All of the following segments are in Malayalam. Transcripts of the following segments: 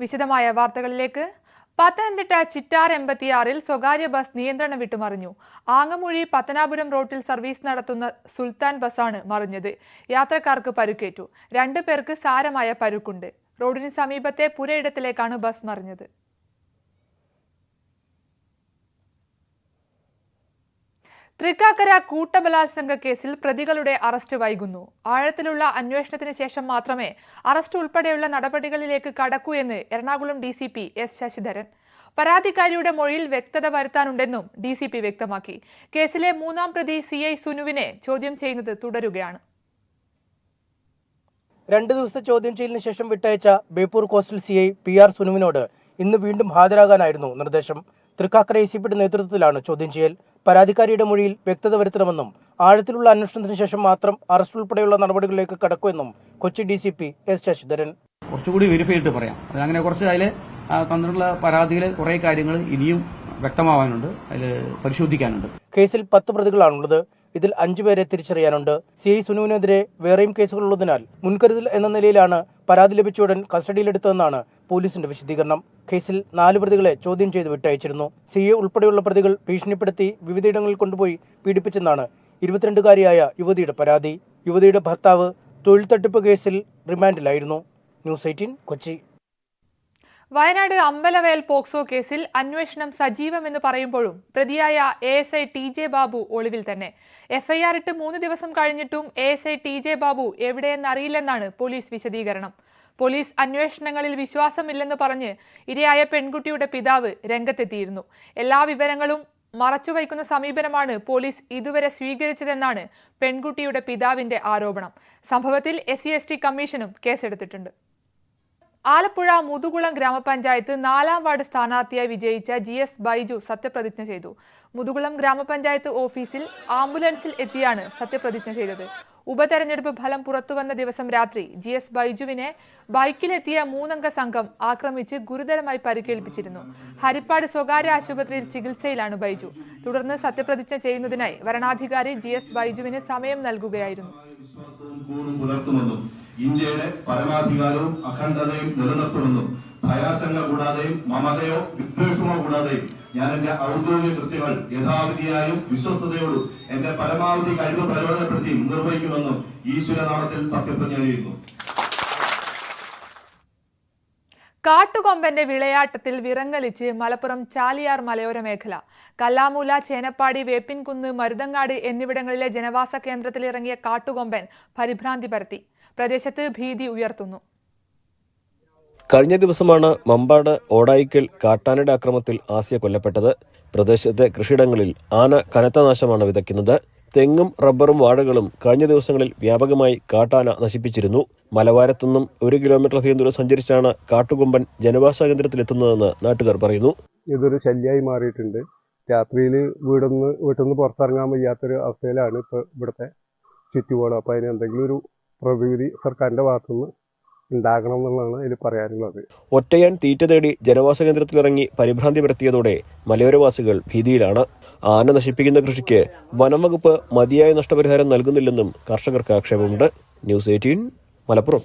വിശദമായ വാർത്തകളിലേക്ക്. പത്തനംതിട്ട ചിറ്റാർ 86-ൽ സ്വകാര്യ ബസ് നിയന്ത്രണം വിട്ടുമറിഞ്ഞു. ആങ്ങമൂഴി പത്തനാപുരം റോഡിൽ സർവീസ് നടത്തുന്ന സുൽത്താൻ ബസ്സാണ് മറിഞ്ഞത്. യാത്രക്കാർക്ക് പരുക്കേറ്റു. 2 പേർക്ക് സാരമായ പരുക്കുണ്ട്. റോഡിന് സമീപത്തെ പുരയിടത്തിലേക്കാണ് ബസ് മറിഞ്ഞത്. തൃക്കാക്കര കൂട്ടബലാത്സംഗ കേസിൽ പ്രതികളുടെ അറസ്റ്റ് വൈകുന്നു. ആഴത്തിലുള്ള അന്വേഷണത്തിന് ശേഷം മാത്രമേ അറസ്റ്റ് ഉൾപ്പെടെയുള്ള നടപടികളിലേക്ക് കടക്കൂ എന്ന് എറണാകുളം DCP S. ശശിധരൻ. പരാതിക്കാരിയുടെ മൊഴിയിൽ വ്യക്തത വരുത്താനുണ്ടെന്നും DCP വ്യക്തമാക്കി. കേസിലെ 3ാം പ്രതി CI സുനുവിനെ ചോദ്യം ചെയ്യുന്നത് തുടരുകയാണ്. 2 ദിവസത്തെ ചോദ്യം ചെയ്യലിന് ശേഷം വിട്ടയച്ച ബേപ്പൂർ കോസ്റ്റൽ CI PR സുനുവിനോട് ഇന്ന് വീണ്ടും ഹാജരാകാനായിരുന്നു നിർദ്ദേശം. തൃക്കാക്കര ACPയുടെ നേതൃത്വത്തിലാണ് ചോദ്യം ചെയ്യൽ. പരാതിക്കാരിയുടെ മൊഴിയിൽ വ്യക്തത വരുത്തണമെന്നും ആഴത്തിലുള്ള അന്വേഷണത്തിന് ശേഷം മാത്രം അറസ്റ്റ് ഉൾപ്പെടെയുള്ള നടപടികളിലേക്ക് കടക്കുമെന്നും കൊച്ചി DCP S. ശശിധരൻ. കുറച്ചുകൂടി വെരിഫൈ ചെയ്തിട്ട് പറയാം. അങ്ങനെ കുറച്ച് അതിൽ തന്നിട്ടുള്ള പരാതിയിലെ കുറേ കാര്യങ്ങൾ ഇനിയും വ്യക്തമാവാനുണ്ട്, അതിൽ പരിശോധിക്കാനുണ്ട്. കേസിൽ 10 പ്രതികളാണുള്ളത്. ഇതിൽ 5 പേരെ തിരിച്ചറിയാനുണ്ട്. CI സുനുവിനെതിരെ വേറെയും കേസുകളുള്ളതിനാൽ മുൻകരുതൽ എന്ന നിലയിലാണ് പരാതി ലഭിച്ചയുടൻ കസ്റ്റഡിയിലെടുത്തതെന്നാണ് പോലീസിന്റെ വിശദീകരണം. കേസിൽ 4 പ്രതികളെ ചോദ്യം ചെയ്ത് വിട്ടയച്ചിരുന്നു. CI ഉൾപ്പെടെയുള്ള പ്രതികൾ ഭീഷണിപ്പെടുത്തി വിവിധയിടങ്ങളിൽ കൊണ്ടുപോയി പീഡിപ്പിച്ചെന്നാണ് 22-കാരിയായ യുവതിയുടെ പരാതി. യുവതിയുടെ ഭർത്താവ് തൊഴിൽ തട്ടിപ്പ് കേസിൽ റിമാൻഡിലായിരുന്നു. ന്യൂസ് 18 കൊച്ചി. വയനാട് അമ്പലവയൽ പോക്സോ കേസിൽ അന്വേഷണം സജീവമെന്ന് പറയുമ്പോഴും പ്രതിയായ ASI TJ ബാബു ഒളിവിൽ തന്നെ. FIR ഇട്ട് 3 ദിവസം കഴിഞ്ഞിട്ടും ASI TJ ബാബു എവിടെയെന്നറിയില്ലെന്നാണ് പോലീസ് വിശദീകരണം. പോലീസ് അന്വേഷണങ്ങളിൽ വിശ്വാസമില്ലെന്ന് പറഞ്ഞ് ഇരയായ പെൺകുട്ടിയുടെ പിതാവ് രംഗത്തെത്തിയിരുന്നു. എല്ലാ വിവരങ്ങളും മറച്ചുവയ്ക്കുന്ന സമീപനമാണ് പോലീസ് ഇതുവരെ സ്വീകരിച്ചതെന്നാണ് പെൺകുട്ടിയുടെ പിതാവിന്റെ ആരോപണം. സംഭവത്തിൽ SC/ST കമ്മീഷനും കേസെടുത്തിട്ടുണ്ട്. ആലപ്പുഴ മുതുകുളം ഗ്രാമപഞ്ചായത്ത് 4ാം വാർഡ് സ്ഥാനാർത്ഥിയായി വിജയിച്ച GS ബൈജു സത്യപ്രതിജ്ഞ ചെയ്തു. മുതുകുളം ഗ്രാമപഞ്ചായത്ത് ഓഫീസിൽ ആംബുലൻസിൽ എത്തിയാണ് സത്യപ്രതിജ്ഞ ചെയ്തത്. ഉപതെരഞ്ഞെടുപ്പ് ഫലം പുറത്തുവന്ന ദിവസം രാത്രി GS ബൈജുവിനെ ബൈക്കിലെത്തിയ 3-അംഗ സംഘം ആക്രമിച്ച് ഗുരുതരമായി പരിക്കേൽപ്പിച്ചിരുന്നു. ഹരിപ്പാട് സ്വകാര്യ ആശുപത്രിയിൽ ചികിത്സയിലാണ് ബൈജു. തുടർന്ന് സത്യപ്രതിജ്ഞ ചെയ്യുന്നതിനായി വരണാധികാരി GS ബൈജുവിന് സമയം നൽകുകയായിരുന്നു. ഇന്ത്യയുടെ പരമാധികാരവും അഖണ്ഡതയും നിലനിർത്തുമെന്നും ഭയാശങ്ക കൂടാതെയും മമതയോ വിദ്വേഷമോ കൂടാതെയും ഞാൻ എന്റെ ഔദ്യോഗിക കൃത്യങ്ങൾ യഥാവിധിയായും വിശ്വസ്തയോടും എന്റെ പരമാവധി കഴിവ് പ്രയോജനപ്പെടുത്തി നിർവഹിക്കുമെന്നും ഈശ്വരനാമത്തിൽ സത്യപ്രതിജ്ഞ ചെയ്യുന്നു. കാട്ടുകൊമ്പന്റെ വിളയാട്ടത്തിൽ വിറങ്ങലിച്ച് മലപ്പുറം ചാലിയാർ മലയോര മേഖല. കല്ലാമൂല, ചേനപ്പാടി, വേപ്പിൻകുന്ന്, മരുതങ്ങാട് എന്നിവിടങ്ങളിലെ ജനവാസ കേന്ദ്രത്തിലിറങ്ങിയ കാട്ടുകൊമ്പൻ പരിഭ്രാന്തി പരത്തി. പ്രദേശത്ത് ഭീതി ഉയർത്തുന്നു. കഴിഞ്ഞ ദിവസമാണ് മമ്പാട് ഓടായിക്കൽ കാട്ടാനയുടെ ആക്രമണത്തിൽ ആസിയ കൊല്ലപ്പെട്ടത്. പ്രദേശത്തെ കൃഷിയിടങ്ങളിൽ ആന കനത്ത നാശമാണ് വിതയ്ക്കുന്നത്. തെങ്ങും റബ്ബറും വാഴകളും കഴിഞ്ഞ ദിവസങ്ങളിൽ വ്യാപകമായി കാട്ടാന നശിപ്പിച്ചിരുന്നു. മലവാരത്തുനിന്നും 1 കിലോമീറ്ററിലധികം ദൂരം സഞ്ചരിച്ചാണ് കാട്ടുകൊമ്പൻ ജനവാസ കേന്ദ്രത്തിലെത്തുന്നതെന്ന് നാട്ടുകാർ പറയുന്നു. ഇതൊരു ശല്യമായി മാറിയിട്ടുണ്ട്. രാത്രിയിൽ വീട്ടിൽ നിന്ന് പുറത്തിറങ്ങാൻ വയ്യാത്തൊരു അവസ്ഥയിലാണ് ഇപ്പോൾ ഇവിടുത്തെ ചുറ്റുപാട്. അപ്പോൾ അതിന് എന്തെങ്കിലും ഒരു പ്രവൃത്തി സർക്കാരിന്റെ ഭാഗത്തുനിന്ന് ഉണ്ടാകണം എന്നുള്ളതാണ് ഇതിൽ പറയാനുള്ളത്. ഒറ്റയാൻ തീറ്റ തേടി ജനവാസ കേന്ദ്രത്തിലിറങ്ങി പരിഭ്രാന്തി പരത്തിയതോടെ മലയോരവാസികൾ ഭീതിയിലാണ്. ആന നശിപ്പിക്കുന്ന കൃഷിക്ക് വനംവകുപ്പ് മതിയായ നഷ്ടപരിഹാരം നൽകുന്നില്ലെന്നും കർഷകർക്ക് ആക്ഷേപമുണ്ട്. ന്യൂസ് 18 മലപ്പുറം.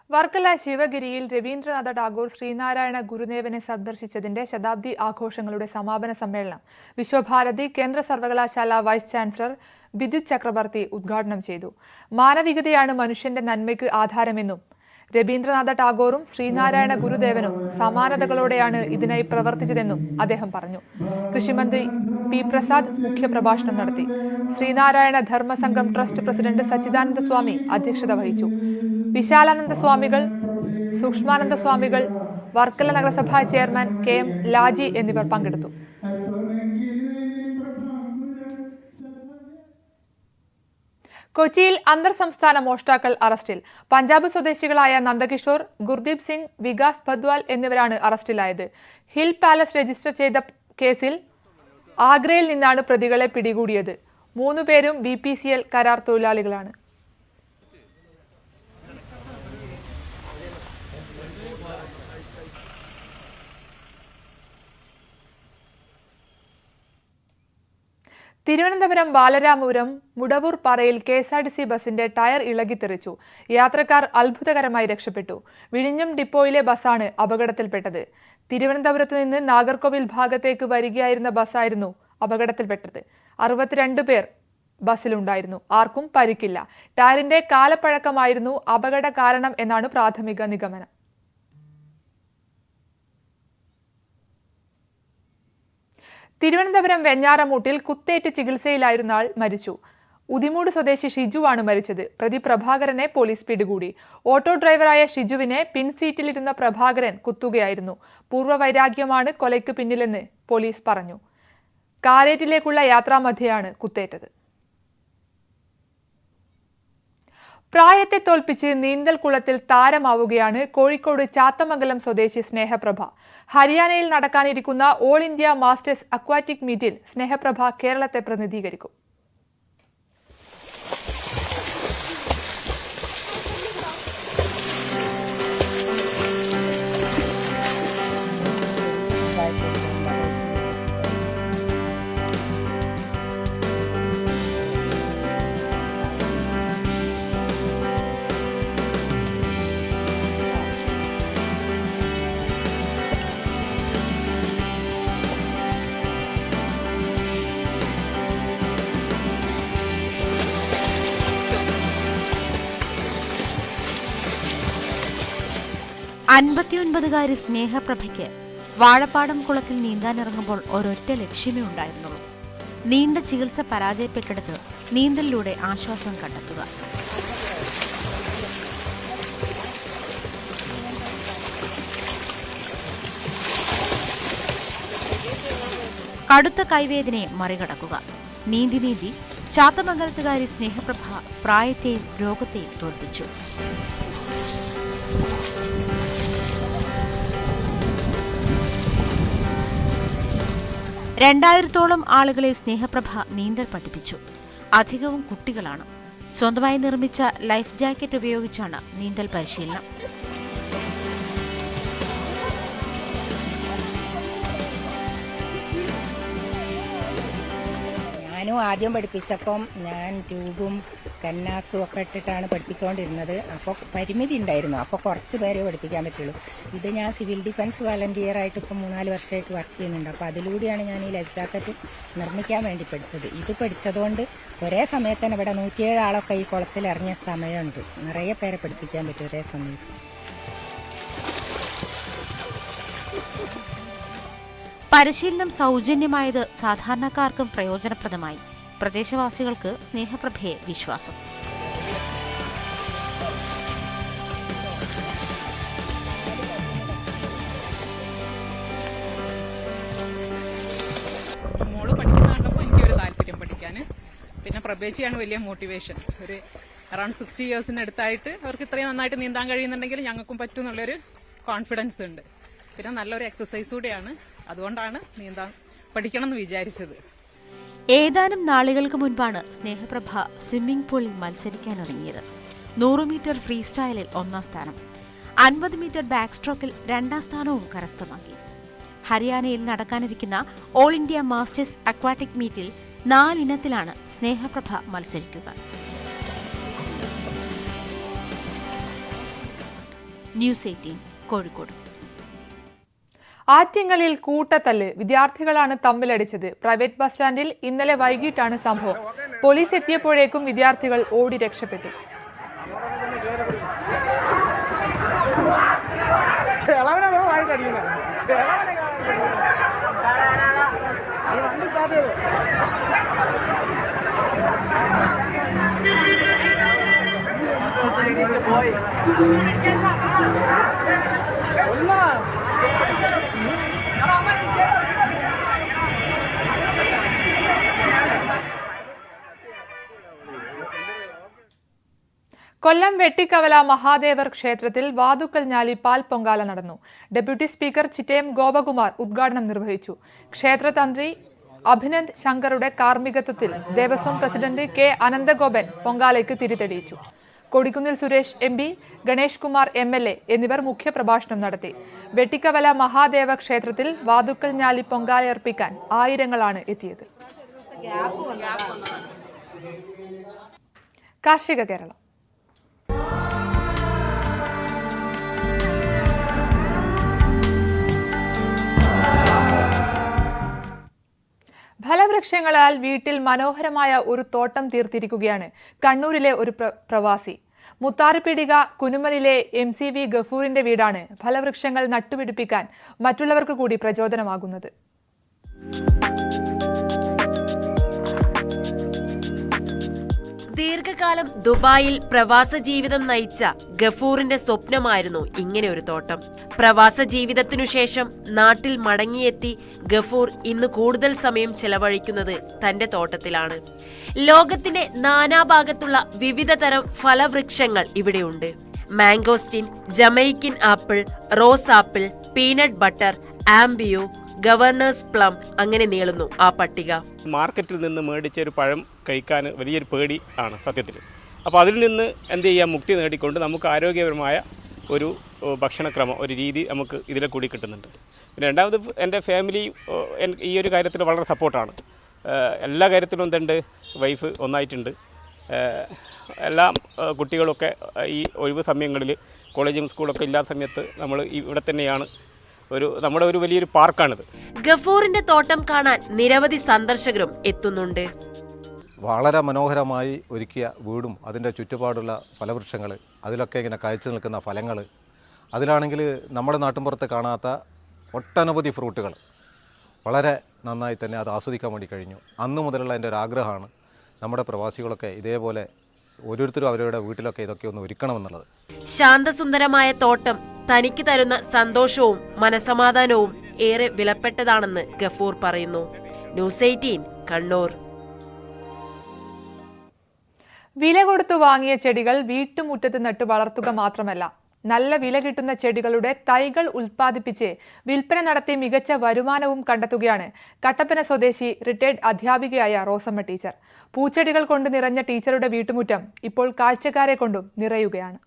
വർക്കല ശിവഗിരിയിൽ രവീന്ദ്രനാഥ ടാഗോർ ശ്രീനാരായണ ഗുരുദേവനെ സന്ദർശിച്ചതിന്റെ ശതാബ്ദി ആഘോഷങ്ങളുടെ സമാപന സമ്മേളനം വിശ്വഭാരതി കേന്ദ്ര സർവകലാശാല വൈസ് ചാൻസലർ ബിദ്യുത് ചക്രവർത്തി ഉദ്ഘാടനം ചെയ്തു. മാനവികതയാണ് മനുഷ്യന്റെ നന്മയ്ക്ക് ആധാരമെന്നും രവീന്ദ്രനാഥ ടാഗോറും ശ്രീനാരായണ ഗുരുദേവനും സമാനതകളോടെയാണ് ഇതിനായി പ്രവർത്തിച്ചതെന്നും അദ്ദേഹം പറഞ്ഞു. കൃഷിമന്ത്രി P. പ്രസാദ് മുഖ്യപ്രഭാഷണം നടത്തി. ശ്രീനാരായണ ധർമ്മസംഘം ട്രസ്റ്റ് പ്രസിഡന്റ് സച്ചിദാനന്ദ സ്വാമി അധ്യക്ഷത വഹിച്ചു. വിശാലാനന്ദ സ്വാമികൾ, സൂക്ഷ്മാനന്ദ സ്വാമികൾ, വർക്കല നഗരസഭാ ചെയർമാൻ KM ലാജി എന്നിവർ പങ്കെടുത്തു. കൊച്ചിയിൽ അന്തർ സംസ്ഥാന മോഷ്ടാക്കൾ അറസ്റ്റിൽ. പഞ്ചാബ് സ്വദേശികളായ നന്ദകിഷോർ, ഗുർദീപ് സിംഗ്, വികാസ് ബദ്വാൽ എന്നിവരാണ് അറസ്റ്റിലായത്. ഹിൽ പാലസ് രജിസ്റ്റർ ചെയ്ത കേസിൽ ആഗ്രയിൽ നിന്നാണ് പ്രതികളെ പിടികൂടിയത്. 3 പേരും BPCL കരാർ തൊഴിലാളികളാണ്. തിരുവനന്തപുരം ബാലരാമപുരം മുടവൂർ പാറയിൽ KSRTC ബസിന്റെ ടയർ ഇളകിത്തെറിച്ചു. യാത്രക്കാർ അത്ഭുതകരമായി രക്ഷപ്പെട്ടു. വിഴിഞ്ഞം ഡിപ്പോയിലെ ബസ്സാണ് അപകടത്തിൽപ്പെട്ടത്. തിരുവനന്തപുരത്ത് നിന്ന് നാഗർകോവിൽ ഭാഗത്തേക്ക് വരികയായിരുന്ന ബസ്സായിരുന്നു അപകടത്തിൽപ്പെട്ടത്. 62 പേർ ബസ്സിലുണ്ടായിരുന്നു. ആർക്കും പരിക്കില്ല. ടയറിന്റെ കാലപ്പഴക്കമായിരുന്നു അപകട കാരണം എന്നാണ് പ്രാഥമിക നിഗമനം. തിരുവനന്തപുരം വെഞ്ഞാറമൂട്ടിൽ കുത്തേറ്റ് ചികിത്സയിലായിരുന്ന ആൾ മരിച്ചു. ഉദിമൂട് സ്വദേശി ഷിജുവാണ് മരിച്ചത്. പ്രതി പ്രഭാകരനെ പോലീസ് പിടികൂടി. ഓട്ടോ ഡ്രൈവറായ ഷിജുവിനെ പിൻസീറ്റിലിരുന്ന പ്രഭാകരൻ കുത്തുകയായിരുന്നു. പൂർവ്വവൈരാഗ്യമാണ് കൊലയ്ക്ക് പിന്നിലെന്ന് പോലീസ് പറഞ്ഞു. കാരേറ്റിലേക്കുള്ള യാത്രാമധ്യയാണ് കുത്തേറ്റത്. പ്രായത്തെ തോൽപ്പിച്ച് നീന്തൽക്കുളത്തിൽ താരമാവുകയാണ് കോഴിക്കോട് ചാത്തമംഗലം സ്വദേശി സ്നേഹപ്രഭ. ഹരിയാനയിൽ നടക്കാനിരിക്കുന്ന ഓൾ ഇന്ത്യ മാസ്റ്റേഴ്സ് അക്വാറ്റിക് മീറ്റിൽ സ്നേഹപ്രഭ കേരളത്തെ പ്രതിനിധീകരിക്കും. അൻപത്തിയൊൻപതുകാരി സ്നേഹപ്രഭയ്ക്ക് വാഴപ്പാടം കുളത്തിൽ നീന്താനിറങ്ങുമ്പോൾ ഒരൊറ്റ ലക്ഷ്യമേ ഉണ്ടായിരുന്നുള്ളൂ: നീണ്ട ചികിത്സ പരാജയപ്പെട്ടെടുത്ത് നീന്തലിലൂടെ ആശ്വാസം കണ്ടെത്തുക. കടുത്ത കൈവേദനയെ മറികടക്കുക. നീന്തി നീന്തി ചാത്തമംഗലത്തുകാരി സ്നേഹപ്രഭ പ്രായത്തെയും രോഗത്തെയും തോൽപ്പിച്ചു. 2000-ഓളം ആളുകളെ സ്നേഹപ്രഭ നീന്തൽ പഠിപ്പിച്ചു. അധികവും കുട്ടികളാണ്. സ്വന്തമായി നിർമ്മിച്ച ലൈഫ് ജാക്കറ്റ് ഉപയോഗിച്ചാണ് നീന്തൽ പരിശീലനം. ഞാനും ആദ്യം പഠിപ്പിച്ചപ്പം ഞാൻ ട്യൂബും കന്നാസും ഒക്കെ ഇട്ടിട്ടാണ് പഠിപ്പിച്ചുകൊണ്ടിരുന്നത്. അപ്പോൾ പരിമിതി ഉണ്ടായിരുന്നു. അപ്പോൾ കുറച്ച് പേരെ പഠിപ്പിക്കാൻ പറ്റുള്ളൂ. ഇത് ഞാൻ സിവിൽ ഡിഫൻസ് വളണ്ടിയറായിട്ട് ഇപ്പോൾ 3-4 വർഷമായിട്ട് വർക്ക് ചെയ്യുന്നുണ്ട്. അപ്പോൾ അതിലൂടെയാണ് ഞാൻ ഈ ലൈഫ് ജാക്കറ്റ് നിർമ്മിക്കാൻ വേണ്ടി പഠിച്ചത്. ഇത് പഠിച്ചതുകൊണ്ട് ഒരേ സമയത്ത് തന്നെ ഇവിടെ 107 ആളൊക്കെ ഈ കുളത്തിൽ ഇറങ്ങിയ സമയമുണ്ട്. നിറയെ പേരെ പഠിപ്പിക്കാൻ പറ്റും ഒരേ സമയത്ത്. പരിശീലനം സൗജന്യമായത് സാധാരണക്കാർക്കും പ്രയോജനപ്രദമായി. പ്രദേശവാസികൾക്ക് സ്നേഹപ്രഭയെ വിശ്വാസം. മോള് പഠിക്കുന്ന കണ്ടപ്പോൾ എനിക്കൊരു താല്പര്യം പഠിക്കാൻ. പിന്നെ പ്രഭേച്ചിയാണ് വലിയ മോട്ടിവേഷൻ. ഒരു അറൌണ്ട് 60 ഇയേഴ്സിന് അടുത്തായിട്ട് അവർക്ക് ഇത്രയും നന്നായിട്ട് നീന്താൻ കഴിയുന്നുണ്ടെങ്കിൽ ഞങ്ങൾക്കും പറ്റും എന്നുള്ളൊരു കോൺഫിഡൻസ് ഉണ്ട്. പിന്നെ നല്ലൊരു എക്സസൈസ് കൂടിയാണ്. അതുകൊണ്ടാണ് നീന്താൻ പഠിക്കണം എന്ന് വിചാരിച്ചത്. ഏതാനും നാളുകൾക്ക് മുൻപാണ് സ്നേഹപ്രഭ സ്വിമ്മിംഗ് പൂളിൽ മത്സരിക്കാനൊരുങ്ങിയത്. 100 മീറ്റർ ഫ്രീ സ്റ്റൈലിൽ 1ാം സ്ഥാനം, 50 മീറ്റർ ബാക്ക് സ്ട്രോക്കിൽ 2ാം സ്ഥാനവും കരസ്ഥമാക്കി. ഹരിയാനയിൽ നടക്കാനിരിക്കുന്ന ഓൾ ഇന്ത്യ മാസ്റ്റേഴ്സ് അക്വാറ്റിക് മീറ്റിൽ 4 ഇനത്തിലാണ് സ്നേഹപ്രഭ മത്സരിക്കുക. ന്യൂസ് 18 കോഴിക്കോട്. ആറ്റിങ്ങലിൽ കൂട്ടത്തല്ല്. വിദ്യാർത്ഥികളാണ് തമ്മിലടിച്ചത്. പ്രൈവറ്റ് ബസ് സ്റ്റാൻഡിൽ ഇന്നലെ വൈകിട്ടാണ് സംഭവം. പോലീസ് എത്തിയപ്പോഴേക്കും വിദ്യാർത്ഥികൾ ഓടി രക്ഷപ്പെട്ടു. കൊല്ലം വെട്ടിക്കവല മഹാദേവർ ക്ഷേത്രത്തിൽ വാതുക്കൽ ഞാലി പാൽ പൊങ്കാല നടന്നു. ഡെപ്യൂട്ടി സ്പീക്കർ ചിറ്റയം ഗോപകുമാർ ഉദ്ഘാടനം നിർവഹിച്ചു. ക്ഷേത്രതന്ത്രി അഭിനന്ദ് ശങ്കറുടെ കാർമ്മികത്വത്തിൽ ദേവസ്വം പ്രസിഡന്റ് കെ അനന്തഗോപൻ പൊങ്കാലയ്ക്ക് തിരിതെളിയിച്ചു. കൊടിക്കുന്നിൽ സുരേഷ് MP, ഗണേഷ് കുമാർ MLA എന്നിവർ മുഖ്യപ്രഭാഷണം നടത്തി. വെട്ടിക്കവല മഹാദേവ ക്ഷേത്രത്തിൽ വാതുക്കൽ ഞാലി പൊങ്കാലയർപ്പിക്കാൻ ആയിരങ്ങളാണ് എത്തിയത്. കാർഷിക കേരളം. ഫലവൃക്ഷങ്ങളാൽ വീട്ടിൽ മനോഹരമായ ഒരു തോട്ടം തീർത്തിരിക്കുകയാണ് കണ്ണൂരിലെ ഒരു പ്രവാസി. മുത്താറുപീടിക കുനുമലിലെ MCV ഗഫൂറിന്റെ വീടാണ് ഫലവൃക്ഷങ്ങൾ നട്ടുപിടിപ്പിക്കാൻ മറ്റുള്ളവർക്ക് കൂടി പ്രചോദനമാകുന്നത്. ദീർഘകാലം ദുബായിൽ പ്രവാസ ജീവിതം നയിച്ച ഗഫൂറിന്റെ സ്വപ്നമായിരുന്നു ഇങ്ങനെ ഒരു തോട്ടം. പ്രവാസ ജീവിതത്തിനു ശേഷം നാട്ടിൽ മടങ്ങിയെത്തി ഗഫൂർ ഇന്ന് കൂടുതൽ സമയം ചെലവഴിക്കുന്നത് തന്റെ തോട്ടത്തിലാണ്. ലോകത്തിന്റെ നാനാഭാഗത്തുള്ള വിവിധ തരം ഫലവൃക്ഷങ്ങൾ ഇവിടെയുണ്ട്. Mangosteen, Jamaican apple, rose apple, peanut butter, ആംബിയോ, ഗവർണേഴ്സ് പ്ലം, അങ്ങനെ നീളുന്നു ആ പട്ടിക. മാർക്കറ്റിൽ നിന്ന് മേടിച്ച ഒരു പഴം കഴിക്കാൻ വലിയൊരു പേടി ആണ് സത്യത്തിൽ. അപ്പോൾ അതിൽ നിന്ന് എന്ത് ചെയ്യാം, മുക്തി നേടിക്കൊണ്ട് നമുക്ക് ആരോഗ്യപരമായ ഒരു ഭക്ഷണക്രമം, ഒരു രീതി നമുക്ക് ഇതിലെ കൂടി കിട്ടുന്നുണ്ട്. പിന്നെ രണ്ടാമത് എൻ്റെ ഫാമിലി ഈ ഒരു കാര്യത്തിൽ വളരെ സപ്പോർട്ടാണ്. എല്ലാ കാര്യത്തിലും എന്തുണ്ട്, വൈഫ് ഒന്നായിട്ടുണ്ട്. എല്ലാ കുട്ടികളൊക്കെ ഈ ഒഴിവ് സമയങ്ങളിൽ കോളേജും സ്കൂളൊക്കെ ഇല്ലാത്ത സമയത്ത് നമ്മൾ ഇവിടെ തന്നെയാണ്. നമ്മുടെ ഒരു വലിയൊരു പാർക്കാണിത്. ഗഫൂറിന്റെ തോട്ടം കാണാൻ നിരവധി സന്ദർശകരും എത്തുന്നുണ്ട്. വളരെ മനോഹരമായി ഒരുക്കിയ വീടും അതിൻ്റെ ചുറ്റുപാടുള്ള ഫലവൃക്ഷങ്ങൾ, അതിലൊക്കെ ഇങ്ങനെ കായ്ച്ചു നിൽക്കുന്ന ഫലങ്ങൾ, അതിലാണെങ്കിൽ നമ്മുടെ നാട്ടിൻപുറത്ത് കാണാത്ത ഒട്ടനവധി ഫ്രൂട്ടുകൾ വളരെ നന്നായി തന്നെ അത് ആസ്വദിക്കാൻ വേണ്ടി കഴിഞ്ഞു. അന്ന് മുതലുള്ള എൻ്റെ ഒരു ആഗ്രഹമാണ് നമ്മുടെ പ്രവാസികളൊക്കെ ഇതേപോലെ ഓരോരുത്തരും അവരുടെ വീട്ടിലൊക്കെ ഇതൊക്കെ ഒന്ന് ഒരുക്കണമെന്നുള്ളത്. ശാന്തസുന്ദരമായ തോട്ടം തനിക്ക് തരുന്ന സന്തോഷവും മനസമാധാനവും ഏറെ വിലപ്പെട്ടതാണെന്ന് ഗഫൂർ പറയുന്നു. ന്യൂസ് 18 കണ്ണൂർ. വില കൊടുത്തു വാങ്ങിയ ചെടികൾ വീട്ടുമുറ്റത്ത് നട്ടു വളർത്തുക മാത്രമല്ല, നല്ല വില കിട്ടുന്ന ചെടികളുടെ തൈകൾ ഉൽപ്പാദിപ്പിച്ച് വിൽപ്പന നടത്തി മികച്ച വരുമാനവും കണ്ടെത്തുകയാണ് കട്ടപ്പന സ്വദേശി റിട്ടയർഡ് അധ്യാപികയായ റോസമ്മ ടീച്ചർ. പൂച്ചെടികൾ കൊണ്ട് നിറഞ്ഞ ടീച്ചറുടെ വീട്ടുമുറ്റം ഇപ്പോൾ കാഴ്ചക്കാരെ കൊണ്ടും നിറയുകയാണ്.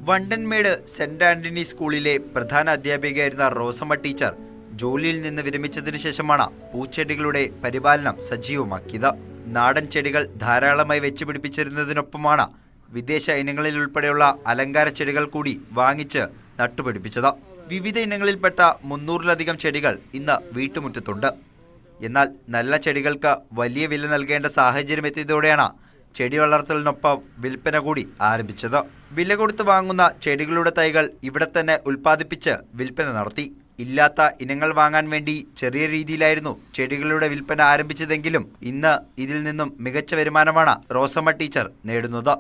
വണ്ടൻമേട് സെന്റ് ആന്റണി സ്കൂളിലെ പ്രധാന അധ്യാപികയായിരുന്ന റോസമ്മ ടീച്ചർ ജോലിയിൽ നിന്ന് വിരമിച്ചതിനു ശേഷമാണ് പൂച്ചെടികളുടെ പരിപാലനം സജീവമാക്കിയത്. നാടൻ ചെടികൾ ധാരാളമായി വെച്ചുപിടിപ്പിച്ചിരുന്നതിനൊപ്പമാണ് വിദേശ ഇനങ്ങളിൽ ഉൾപ്പെടെയുള്ള അലങ്കാര ചെടികൾ കൂടി വാങ്ങിച്ച് നട്ടുപിടിപ്പിച്ചത്. വിവിധ ഇനങ്ങളിൽപ്പെട്ട 300-ലധികം ചെടികൾ ഇന്ന് വീട്ടുമുറ്റത്തുണ്ട്. എന്നാൽ നല്ല ചെടികൾക്ക് വലിയ വില നൽകേണ്ട സാഹചര്യം എത്തിയതോടെയാണ് ചെടി വളർത്തലിനൊപ്പം വിൽപ്പന കൂടി ആരംഭിച്ചത്. വില കൊടുത്ത് വാങ്ങുന്ന ചെടികളുടെ തൈകൾ ഇവിടെ തന്നെ ഉൽപ്പാദിപ്പിച്ച് വിൽപ്പന നടത്തി. ഇല്ലാത്ത ഇനങ്ങൾ വാങ്ങാൻ വേണ്ടി ചെറിയ രീതിയിലായിരുന്നു ചെടികളുടെ വിൽപ്പന ആരംഭിച്ചതെങ്കിലും ഇന്ന് ഇതിൽ നിന്നും മികച്ച വരുമാനമാണ് റോസമ്മ ടീച്ചർ നേടുന്നത്.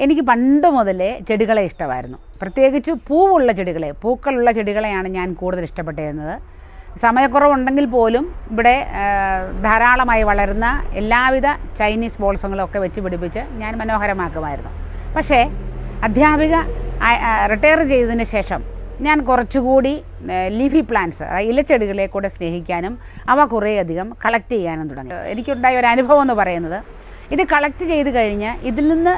എനിക്ക് പണ്ട് മുതലേ ചെടികളെ ഇഷ്ടമായിരുന്നു. പ്രത്യേകിച്ച് പൂവുള്ള ചെടികളെ, പൂക്കളുള്ള ചെടികളെയാണ് ഞാൻ കൂടുതൽ ഇഷ്ടപ്പെട്ടിരുന്നത്. സമയക്കുറവുണ്ടെങ്കിൽ പോലും ഇവിടെ ധാരാളമായി വളരുന്ന എല്ലാവിധ ചൈനീസ് ബോൾസങ്ങളൊക്കെ വെച്ച് പിടിപ്പിച്ച് ഞാൻ മനോഹരമാക്കുമായിരുന്നു. പക്ഷേ അധ്യാപിക റിട്ടയർ ചെയ്തതിന് ശേഷം ഞാൻ കുറച്ചുകൂടി ലീഫി പ്ലാന്റ്സ്, ഇലച്ചെടികളെ കൂടെ സ്നേഹിക്കാനും അവ കുറേയധികം കളക്ട് ചെയ്യാനും തുടങ്ങി. എനിക്കുണ്ടായ ഒരു അനുഭവം എന്ന് പറയുന്നത്, ഇത് കളക്ട് ചെയ്ത് കഴിഞ്ഞ് ഇതിൽ നിന്ന്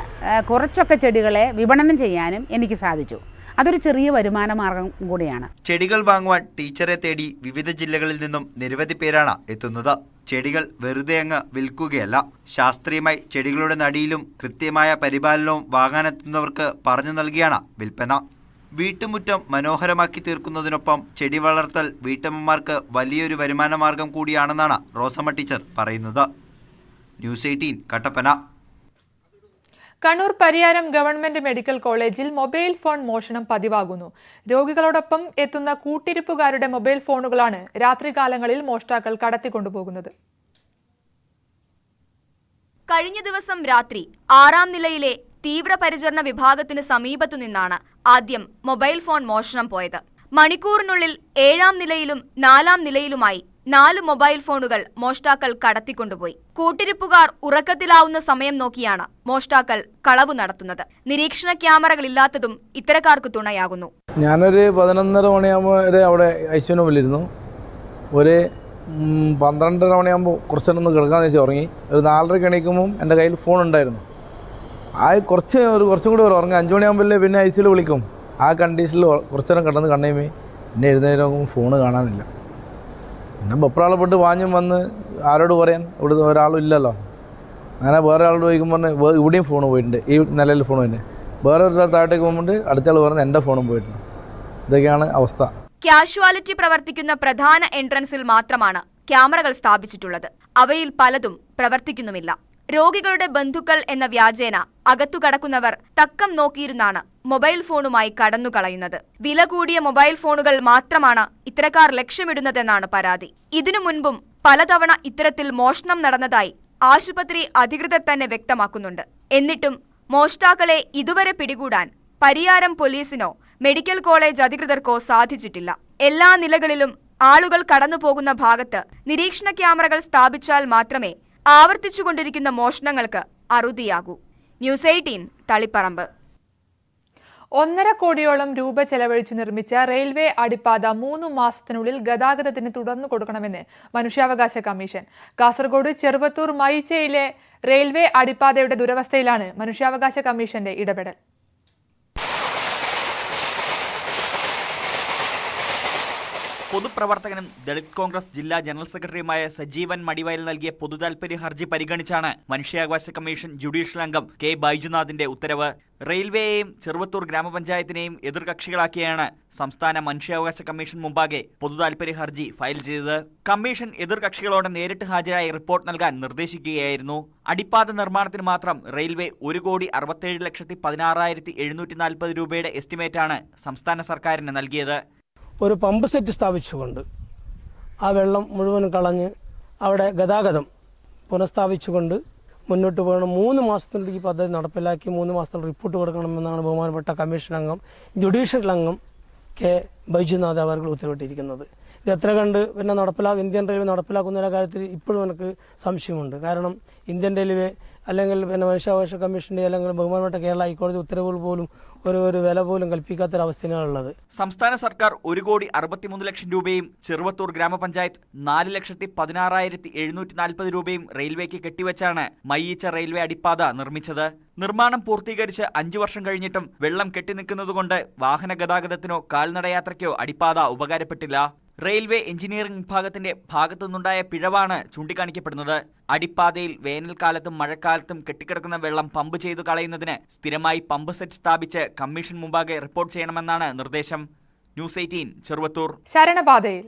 കുറച്ചൊക്കെ ചെടികളെ വിപണനം ചെയ്യാനും എനിക്ക് സാധിച്ചു. അതൊരു ചെറിയ വരുമാന മാർഗം കൂടിയാണ്. ചെടികൾ വാങ്ങുവാൻ ടീച്ചറെ തേടി വിവിധ ജില്ലകളിൽ നിന്നും നിരവധി പേരാണ് എത്തുന്നത്. ചെടികൾ വെറുതെ അങ്ങ് വിൽക്കുകയല്ല, ശാസ്ത്രീയമായി ചെടികളുടെ നടിയിലും കൃത്യമായ പരിപാലനവും വാങ്ങാനെത്തുന്നവർക്ക് പറഞ്ഞു നൽകിയാണ് വിൽപ്പന. വീട്ടുമുറ്റം മനോഹരമാക്കി തീർക്കുന്നതിനൊപ്പം ചെടി വളർത്തൽ വീട്ടമ്മമാർക്ക് വലിയൊരു വരുമാന മാർഗം കൂടിയാണെന്നാണ് റോസമ്മ ടീച്ചർ പറയുന്നത്. News 18 Kattappana. Kannur Pariyaram government medical കോളേജിൽ മൊബൈൽ ഫോൺ മോഷണം പതിവാകുന്നു. രോഗികളോടൊപ്പം എത്തുന്ന കൂട്ടിരിപ്പുകാരുടെ മൊബൈൽ ഫോണുകളാണ് രാത്രികാലങ്ങളിൽ മോഷ്ടാക്കൾ കടത്തിക്കൊണ്ടുപോകുന്നത്. കഴിഞ്ഞ ദിവസം രാത്രി 6-ാം നിലയിലെ തീവ്രപരിചരണ വിഭാഗത്തിന് സമീപത്തു നിന്നാണ് ആദ്യം മൊബൈൽ ഫോൺ മോഷണം പോയത്. മണിക്കൂറിനുള്ളിൽ 7-ാം നിലയിലും 4-ാം നിലയിലുമായി 4 മൊബൈൽ ഫോണുകൾ മോഷ്ടാക്കൾ കടത്തിക്കൊണ്ടുപോയി. കൂട്ടിരിപ്പുകാർ ഉറക്കത്തിലാവുന്ന സമയം നോക്കിയാണ് മോഷ്ടാക്കൾ കളവ് നടത്തുന്നത്. നിരീക്ഷണ ക്യാമറകളില്ലാത്തതും ഇത്തരക്കാർക്ക് തുണയാകുന്നു. ഞാനൊരു 11:30 മണിയാകുമ്പോൾ അവിടെ ഐസിയുവിലിരുന്നു. ഒരു 12:30 മണിയാകുമ്പോൾ കുറച്ച് നേരം ഒന്ന് കിടക്കാമെന്ന് വെച്ചാൽ ഉറങ്ങി. ഒരു 4:30 എണീക്കുമ്പം എൻ്റെ കയ്യിൽ ഫോൺ ഉണ്ടായിരുന്നു. കുറച്ചും കൂടി ഉറങ്ങി. 5 മണിയാകുമ്പോഴല്ലേ പിന്നെ ICU വിളിക്കും. ആ കണ്ടീഷനിൽ കുറച്ച് നേരം കിടന്ന് കണ്ണേമേ പിന്നെ എഴുന്നേരം നോക്കുമ്പോൾ ഫോണ് കാണാനില്ല. പിന്നെ വെപ്രാളപ്പെട്ട് വാഞ്ഞും വന്ന് ആരോട് പറയാൻ, ഇവിടെ ഒരാളും ഇല്ലല്ലോ. അങ്ങനെ വേറെ ആളോട് ചോദിക്കുമ്പോൾ ഇവിടെയും ഫോൺ പോയിട്ടുണ്ട്, ഈ നിലയിൽ ഫോൺ പോയിട്ടുണ്ട്. വേറെ ഒരു താഴത്തേക്ക് പോകുമ്പോൾ അടുത്ത ആൾ പറഞ്ഞ് എൻ്റെ ഫോണും പോയിട്ടുണ്ട്. ഇതൊക്കെയാണ് അവസ്ഥ. കാഷ്വാലിറ്റി പ്രവർത്തിക്കുന്ന പ്രധാന എൻട്രൻസിൽ മാത്രമാണ് ക്യാമറകൾ സ്ഥാപിച്ചിട്ടുള്ളത്. അവയിൽ പലതും പ്രവർത്തിക്കുന്നുമില്ല. രോഗികളുടെ ബന്ധുക്കൾ എന്ന വ്യാജേന അകത്തു കടക്കുന്നവർ തക്കം നോക്കിയിരുന്നാണ് മൊബൈൽ ഫോണുമായി കടന്നുകളയുന്നത്. വില കൂടിയ മൊബൈൽ ഫോണുകൾ മാത്രമാണ് ഇത്തരക്കാർ ലക്ഷ്യമിടുന്നതെന്നാണ് പരാതി. ഇതിനു മുൻപും പലതവണ ഇത്തരത്തിൽ മോഷണം നടന്നതായി ആശുപത്രി അധികൃതർ തന്നെ വ്യക്തമാക്കുന്നുണ്ട്. എന്നിട്ടും മോഷ്ടാക്കളെ ഇതുവരെ പിടികൂടാൻ പരിയാരം പോലീസിനോ മെഡിക്കൽ കോളേജ് അധികൃതർക്കോ സാധിച്ചിട്ടില്ല. എല്ലാ നിലകളിലും ആളുകൾ കടന്നുപോകുന്ന ഭാഗത്ത് നിരീക്ഷണ ക്യാമറകൾ സ്ഥാപിച്ചാൽ മാത്രമേ ആവർത്തിച്ചുകൊണ്ടിരിക്കുന്ന മോഷണങ്ങൾക്ക് അറുതിയാകൂ. ന്യൂസ് 18 തളിപ്പറമ്പ്. 1.5 കോടിയോളം രൂപ ചെലവഴിച്ച് നിർമ്മിച്ച റെയിൽവേ അടിപ്പാത 3 മാസത്തിനുള്ളിൽ ഗതാഗതത്തിന് തുറന്നു കൊടുക്കണമെന്ന് മനുഷ്യാവകാശ കമ്മീഷൻ. കാസർഗോഡ് ചെറുവത്തൂർ മയിച്ചയിലെ റെയിൽവേ അടിപ്പാതയുടെ ദുരവസ്ഥയിലാണ് മനുഷ്യാവകാശ കമ്മീഷന്റെ ഇടപെടൽ. പൊതുപ്രവർത്തകനും ദളിത് കോൺഗ്രസ് ജില്ലാ ജനറൽ സെക്രട്ടറിയുമായ സജീവൻ മടിവയൽ നൽകിയ പൊതുതാൽപര്യ ഹർജി പരിഗണിച്ചാണ് മനുഷ്യാവകാശ കമ്മീഷൻ ജുഡീഷ്യൽ അംഗം കെ ബൈജുനാഥിന്റെ ഉത്തരവ്. റെയിൽവേയെയും ചെറുവത്തൂർ ഗ്രാമപഞ്ചായത്തിനെയും എതിർകക്ഷികളാക്കിയാണ് സംസ്ഥാന മനുഷ്യാവകാശ കമ്മീഷൻ മുമ്പാകെ പൊതുതാൽപര്യ ഹർജി ഫയൽ ചെയ്തത്. കമ്മീഷൻ എതിർകക്ഷികളോട് നേരിട്ട് ഹാജരായി റിപ്പോർട്ട് നൽകാൻ നിർദ്ദേശിക്കുകയായിരുന്നു. അടിപ്പാത നിർമ്മാണത്തിന് മാത്രം റെയിൽവേ 1,67,16,740 രൂപയുടെ എസ്റ്റിമേറ്റാണ് സംസ്ഥാന സർക്കാരിന് നൽകിയത്. ഒരു പമ്പ് സെറ്റ് സ്ഥാപിച്ചുകൊണ്ട് ആ വെള്ളം മുഴുവൻ കളഞ്ഞ് അവിടെ ഗതാഗതം പുനഃസ്ഥാപിച്ചുകൊണ്ട് മുന്നോട്ട് പോകണം. 3 മാസത്തിനുള്ളിൽ ഈ പദ്ധതി നടപ്പിലാക്കി 3 മാസത്തിൽ റിപ്പോർട്ട് കൊടുക്കണമെന്നാണ് ബഹുമാനപ്പെട്ട കമ്മീഷൻ അംഗം ജുഡീഷ്യൽ അംഗം കെ ബൈജുനാഥ് അവർ ഉത്തരവിട്ടിരിക്കുന്നത്. ഇത് എത്ര കണ്ട് പിന്നെ ഇന്ത്യൻ റെയിൽവേ നടപ്പിലാക്കുന്ന കാര്യത്തിൽ ഇപ്പോഴും എനിക്ക് സംശയമുണ്ട്. കാരണം ഇന്ത്യൻ റെയിൽവേ അല്ലെങ്കിൽ പിന്നെ മനുഷ്യാവകാശ കമ്മീഷന്റെ അല്ലെങ്കിൽ ബഹുമാനപ്പെട്ട കേരള ഹൈക്കോടതി ഉത്തരവുകൾ പോലും ഒരു വില പോലും കൽപ്പിക്കാത്തൊരവസ്ഥയാണുള്ളത്. സംസ്ഥാന സർക്കാർ 1,63,00,000 രൂപയും ചെറുവത്തൂർ ഗ്രാമപഞ്ചായത്ത് 4,16,740 രൂപയും റെയിൽവേക്ക് കെട്ടിവെച്ചാണ് മയ്യിച്ച റെയിൽവേ അടിപ്പാത നിർമ്മിച്ചത്. നിർമ്മാണം പൂർത്തീകരിച്ച് 5 വർഷം കഴിഞ്ഞിട്ടും വെള്ളം കെട്ടിനിൽക്കുന്നതുകൊണ്ട് വാഹന ഗതാഗതത്തിനോ കാൽനടയാത്രയ്ക്കോ അടിപ്പാത ഉപകാരപ്പെട്ടില്ല. റെയിൽവേ എഞ്ചിനീയറിംഗ് വിഭാഗത്തിന്റെ ഭാഗത്തുനിന്നുണ്ടായ പിഴവാണ് ചൂണ്ടിക്കാണിക്കപ്പെടുന്നത്. അടിപ്പാതയിൽ വേനൽക്കാലത്തും മഴക്കാലത്തും കെട്ടിക്കിടക്കുന്ന വെള്ളം പമ്പ് ചെയ്തു കളയുന്നതിന് സ്ഥിരമായി പമ്പ് സെറ്റ് സ്ഥാപിച്ച് കമ്മീഷൻ മുമ്പാകെ റിപ്പോർട്ട് ചെയ്യണമെന്നാണ് നിർദ്ദേശം. ന്യൂസ് 18 ചെറുവത്തൂർ. ശരണപാതയിൽ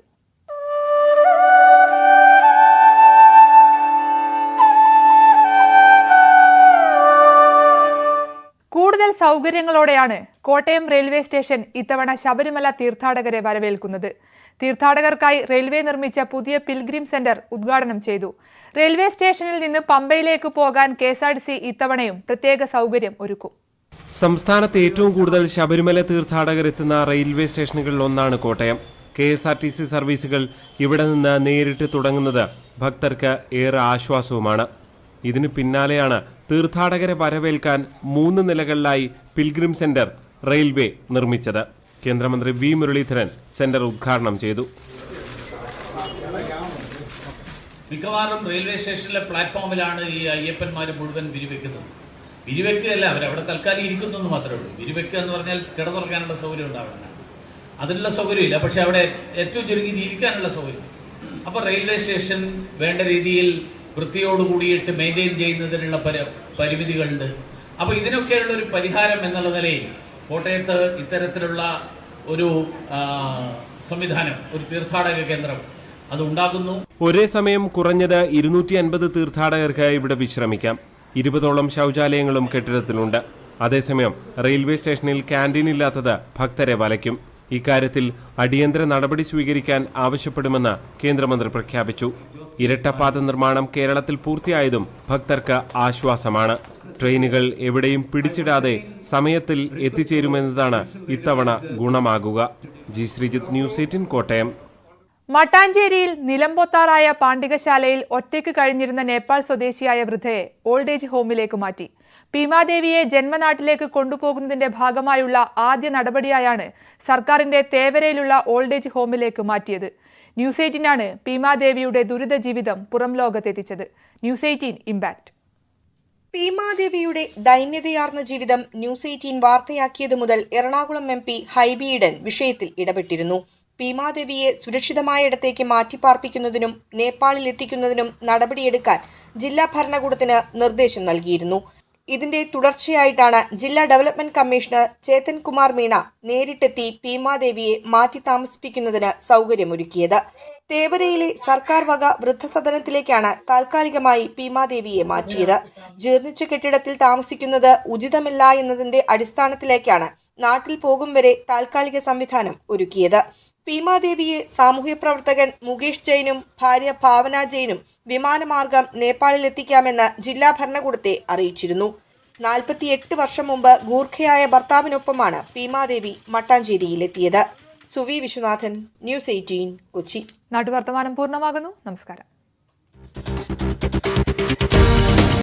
കൂടുതൽ സൗകര്യങ്ങളോടെയാണ് കോട്ടയം റെയിൽവേ സ്റ്റേഷൻ ഇത്തവണ ശബരിമല തീർത്ഥാടകരെ വരവേൽക്കുന്നത്. തീർത്ഥാടകർക്കായി റെയിൽവേ നിർമ്മിച്ച പുതിയ പിൽഗ്രിം സെന്റർ ഉദ്ഘാടനം ചെയ്തു. റെയിൽവേ സ്റ്റേഷനിൽ നിന്ന് പമ്പയിലേക്ക് പോകാൻ KSRTC ഇത്തവണയും പ്രത്യേക സൗകര്യം ഒരുക്കും. സംസ്ഥാനത്ത് ഏറ്റവും കൂടുതൽ ശബരിമല തീർത്ഥാടകർ എത്തുന്ന റെയിൽവേ സ്റ്റേഷനുകളിൽ ഒന്നാണ് കോട്ടയം. KSRTC സർവീസുകൾ ഇവിടെ നിന്ന് നേരിട്ട് തുടങ്ങുന്നത് ഭക്തർക്ക് ഏറെ ആശ്വാസവുമാണ്. ഇതിനു പിന്നാലെയാണ് തീർത്ഥാടകരെ വരവേൽക്കാൻ 3 നിലകളിലായി പിൽഗ്രിം സെന്റർ റെയിൽവേ നിർമ്മിച്ചത്. കേന്ദ്രമന്ത്രി വി മുരളീധരൻ സെന്റർ ഉദ്ഘാടനം ചെയ്തു. മിക്കവാറും റെയിൽവേ സ്റ്റേഷനിലെ പ്ലാറ്റ്ഫോമിലാണ് ഈ അയ്യപ്പന്മാർ മുഴുവൻ വിരിവെക്കുന്നത്. വിരിവെക്കുകയല്ല, അവരവിടെ തൽക്കാലം ഇരിക്കുന്നു മാത്രമേ ഉള്ളൂ. വിരിവെക്കുക എന്ന് പറഞ്ഞാൽ കിടന്നുറങ്ങാനുള്ള സൗകര്യം ഉണ്ടാവില്ല, അതിനുള്ള സൗകര്യമില്ല. പക്ഷെ അവിടെ ഏറ്റവും ചുരുങ്ങി ഇരിക്കാനുള്ള സൗകര്യം. അപ്പോൾ റെയിൽവേ സ്റ്റേഷൻ വേണ്ട രീതിയിൽ വൃത്തിയോടുകൂടിയിട്ട് മെയിൻറ്റെയിൻ ചെയ്യുന്നതിനുള്ള പരിമിതികളുണ്ട്. അപ്പോൾ ഇതിനൊക്കെയുള്ള ഒരു പരിഹാരം എന്നുള്ള നിലയിൽ കോട്ടയത്ത് ഇത്തരത്തിലുള്ള ഒരു സംവിധാനം, ഒരു തീർത്ഥാടക കേന്ദ്രം അത് ഉണ്ടാകുന്നു. ഒരേ സമയം കുറഞ്ഞത് 250 തീർത്ഥാടകർക്ക് ഇവിടെ വിശ്രമിക്കാം. 20ഓളം ശൗചാലയങ്ങളും കെട്ടിടത്തിലുണ്ട്. അതേസമയം റെയിൽവേ സ്റ്റേഷനിൽ ക്യാൻറ്റീൻ ഇല്ലാത്തത് ഭക്തരെ വലയ്ക്കും. ഇക്കാര്യത്തിൽ അടിയന്തര നടപടി സ്വീകരിക്കാൻ ആവശ്യപ്പെടുമെന്ന് കേന്ദ്രമന്ത്രി പ്രഖ്യാപിച്ചു. ഇരട്ടപ്പാത നിർമ്മാണം കേരളത്തിൽ പൂർത്തിയായതും ഭക്തർക്ക് ആശ്വാസമാണ്. ട്രെയിനുകൾ എവിടെയും പിടിച്ചിടാതെ സമയത്തിൽ എത്തിച്ചേരുമെന്നതാണ് ഇത്തവണ ഗുണമാകുക. G Sreejith, news 18 Kottayam. മട്ടാഞ്ചേരിയിൽ നിലംപൊത്താറായ പാണ്ഡികശാലയിൽ ഒറ്റയ്ക്ക് കഴിഞ്ഞിരുന്ന നേപ്പാൾ സ്വദേശിയായ വൃദ്ധയെ ഓൾഡ് ഏജ് ഹോമിലേക്ക് മാറ്റി. ഭീമാദേവിയെ ജന്മനാട്ടിലേക്ക് കൊണ്ടുപോകുന്നതിന്റെ ഭാഗമായുള്ള ആദ്യ നടപടിയായാണ് സർക്കാരിന്റെ തേവരയിലുള്ള ഓൾഡ് ഏജ് ഹോമിലേക്ക് മാറ്റിയത്. ന്യൂസ് 18 ഭീമാദേവിയുടെ ദുരിത ജീവിതം പുറം ലോകത്തെത്തിച്ചത്. News 18 impact. ഭീമാദേവിയുടെ ദൈന്യതയാർന്ന ജീവിതം ന്യൂസ് 18 വാർത്തയാക്കിയതു മുതൽ എറണാകുളം MP ഹൈബി ഈഡൻ വിഷയത്തിൽ ഇടപെട്ടിരുന്നു. ഭീമാദേവിയെ സുരക്ഷിതമായ ഇടത്തേക്ക് മാറ്റിപ്പാർപ്പിക്കുന്നതിനും നേപ്പാളിൽ എത്തിക്കുന്നതിനും നടപടിയെടുക്കാൻ ജില്ലാ ഭരണകൂടത്തിന് നിർദ്ദേശം നൽകിയിരുന്നു. ഇതിന്റെ തുടർച്ചയായിട്ടാണ് ജില്ലാ ഡെവലപ്മെന്റ് കമ്മീഷണർ ചേതൻ കുമാർ മീണ നേരിട്ടെത്തി ഭീമാദേവിയെ മാറ്റി താമസിപ്പിക്കുന്നതിന് സൗകര്യമൊരുക്കിയത്. തേവരയിലെ സർക്കാർ വക വൃദ്ധസദനത്തിലേക്കാണ് താൽക്കാലികമായി ഭീമാദേവിയെ മാറ്റിയത്. ജീർണിച്ച കെട്ടിടത്തിൽ താമസിക്കുന്നത് ഉചിതമല്ല എന്നതിന്റെ അടിസ്ഥാനത്തിലേക്കാണ് നാട്ടിൽ പോകും വരെ താൽക്കാലിക സംവിധാനം ഒരുക്കിയത്. ഭീമാദേവിയെ സാമൂഹ്യ പ്രവർത്തകൻ മുകേഷ് ജെയിനും ഭാര്യ ഭാവന ജെയിനും വിമാനമാർഗം നേപ്പാളിൽ എത്തിക്കാമെന്ന് ജില്ലാ ഭരണകൂടത്തെ അറിയിച്ചിരുന്നു. 48 വർഷം മുമ്പ് ഗൂർഖയായ ഭർത്താവിനൊപ്പമാണ് ഭീമാദേവി മട്ടാഞ്ചേരിയിലെത്തിയത്. സുവി വിശ്വനാഥൻ, ന്യൂസ് 18 കൊച്ചി. നാട്ടുവർത്തമാനം പൂർണ്ണമാകുന്നു. നമസ്കാരം.